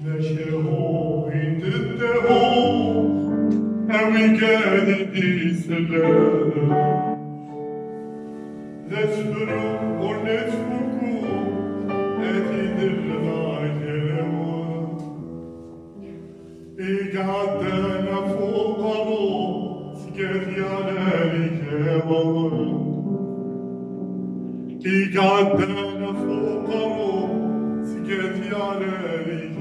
نشروا يتتهوا أوي قاعد يسلم نسفروا ونسفكوا أتيد الغاجر إقعدنا فوق راسك يا ليك إقعدنا فوق راسك يا ليك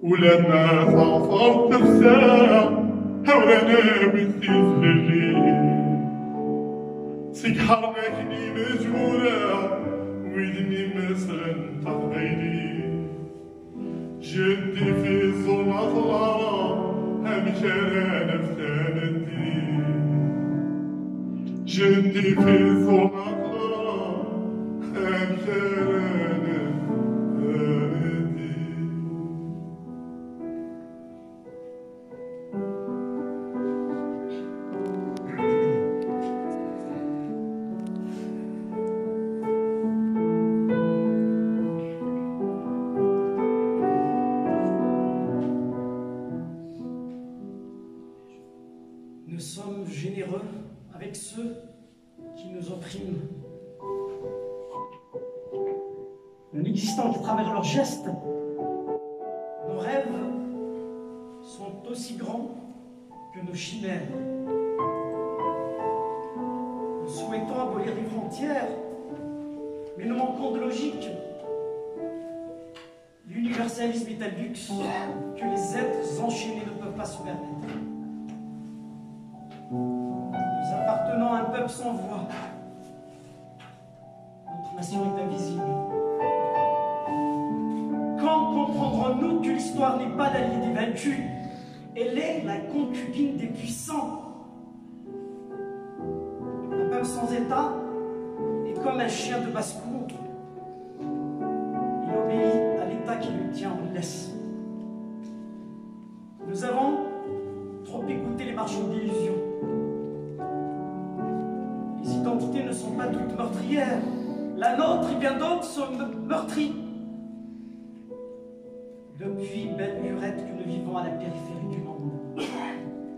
ولما صعصرت بساعة حولنا بالسيس للريح سكحرناكني مجبورة ويدني مثلا تحقيني جدي في الظلمة العرى همشارة نفتانتي جدي في الظلمة العرى همشارة Nous sommes généreux avec ceux qui nous oppriment. Nous n'existons qu'à travers leurs gestes. Nos rêves sont aussi grands que nos chimères. Nous souhaitons abolir les frontières, mais nous manquons de logique. L'universalisme est un luxe que les êtres enchaînés ne peuvent pas se permettre. Nous appartenons à un peuple sans voix. Notre nation est invisible. Quand comprendrons-nous que l'histoire n'est pas l'alliée des vaincus, elle est la concubine des puissants? Un peuple sans État est comme un chien de basse-cour. Il obéit à l'État qui le tient en laisse. Nous avons trop écouté les marchands d'illusions. Les identités ne sont pas toutes meurtrières. La nôtre et bien d'autres sont meurtries. Depuis belle lurette que nous vivons à la périphérie du monde.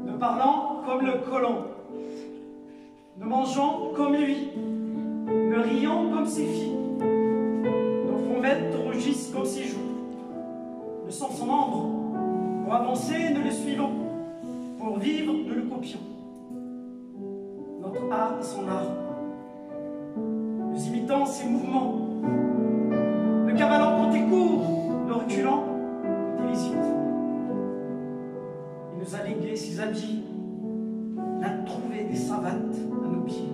Nous parlons comme le colon. Nous mangeons comme lui. Nous rions comme ses filles. Nos fommettes rougissent comme ses joues. Nous sommes son ombre. Pour avancer, nous le suivons. Pour vivre, nous le copions. Notre art est son art. Nous imitons ses mouvements. Nous cavalons quand il court. Nous reculons quand il hésite. Il nous a légué ses habits. Il a trouvé des savates à nos pieds.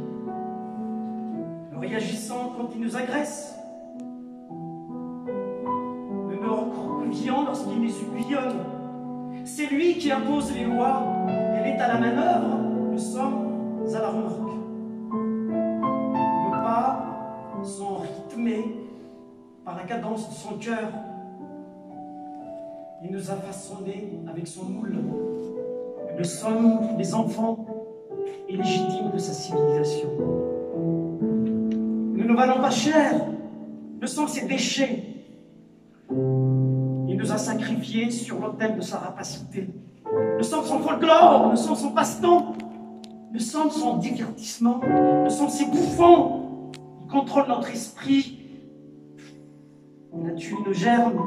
Nous réagissons quand il nous agresse. Nous nous recroquevillons lorsqu'il nous aiguillonne. C'est lui qui impose les lois. Elle est à la manœuvre. Nous sommes à la remorque. Nos pas sont rythmés par la cadence de son cœur. Il nous a façonnés avec son moule. Nous sommes les enfants illégitimes de sa civilisation. Nous ne valons pas cher. Nous sommes ses déchets. Il nous a sacrifiés sur l'autel de sa rapacité. Nous sommes son folklore. Nous sommes son passe-temps. Nous sommes son divertissement. Nous sommes ses bouffons. Il contrôle notre esprit. Il a tué nos germes.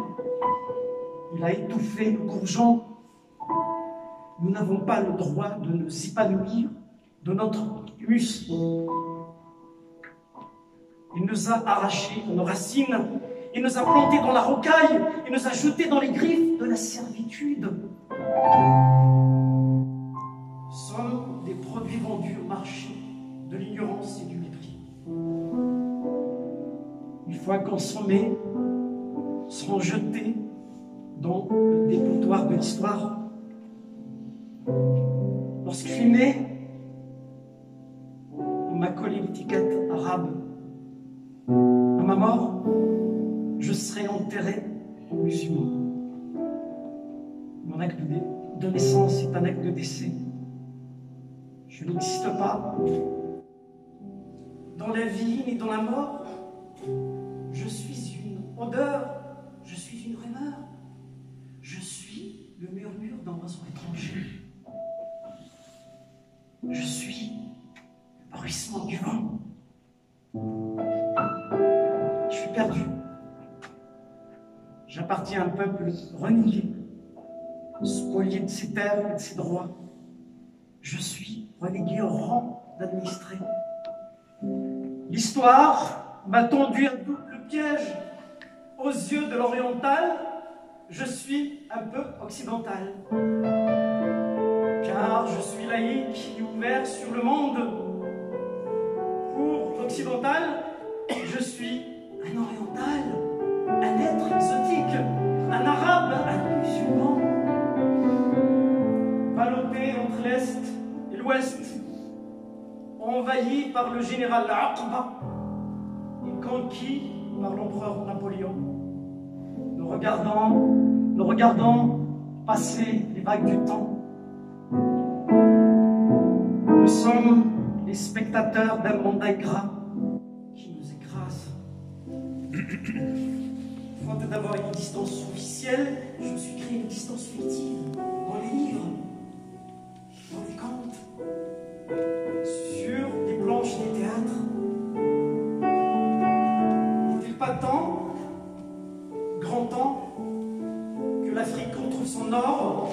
Il a étouffé nos bourgeons. Nous n'avons pas le droit de nous épanouir de notre humus. Il nous a arrachés de nos racines. Il nous a plantés dans la rocaille. Il nous a jetés dans les griffes de la servitude. Nous sommes des produits vendus au marché de l'ignorance et du mépris. Une fois consommés, seront jetés dans le dépotoir de l'histoire. Lorsque je suis né, on m'a collé l'étiquette arabe. À ma mort, je serai enterré musulman. Mon acte de naissance est un acte de décès. Je n'existe pas. Dans la vie ni dans la mort, je suis odeur, je suis une rumeur. Je suis le murmure d'un oiseau étranger. Je suis le bruissement du vent. Je suis perdu. J'appartiens à un peuple renié, spolié de ses terres et de ses droits. Je suis relégué au rang d'administré. L'histoire m'a tendu un double piège. Aux yeux de l'oriental, je suis un peu occidental. Car je suis laïque et ouvert sur le monde. Pour l'occidental, je suis un oriental, un être exotique, un arabe, un musulman. Ballotté entre l'Est et l'Ouest, envahi par le général Aqba et conquis par l'empereur Napoléon. Nous regardons passer les vagues du temps. Nous sommes les spectateurs d'un monde ingrat qui nous écrase. Faute d'avoir une existence officielle, je me suis créé une existence fictive dans les livres, dans les contes, sur les planches des théâtres. N'est-il pas temps, grand temps, que l'Afrique retrouve son or,